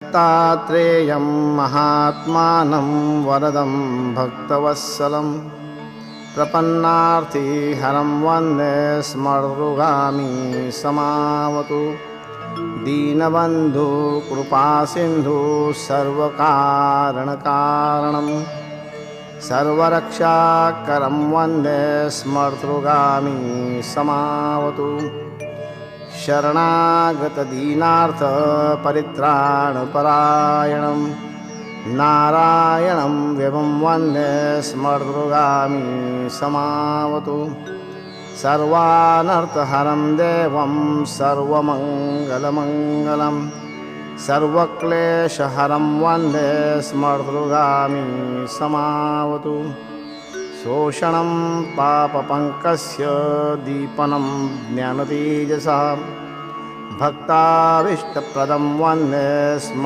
दत्तात्रेयं महात्मानं वरदं भक्तवत्सलं प्रपन्नार्थिहरं वन्दे स्मर्तृगामी समावतु। दीनबन्धु कृपासिन्धु सर्वकारणकारणं सर्वरक्षाकरं वन्दे स्मर्तृगामी समावतु। शरणागतदीनार्थ परित्राणपरायणं नारायणं व्यवं वन्दे स्मर्तृगामी समावतु। सर्वानर्थहरं देवं सर्वमङ्गलमङ्गलं सर्वक्लेशहरं वन्दे स्मर्तृगामी समावतु। शोषणं पापपङ्कस्य दीपनं ज्ञानतेजसा भक्ताभीष्टप्रदं वन्दे स्म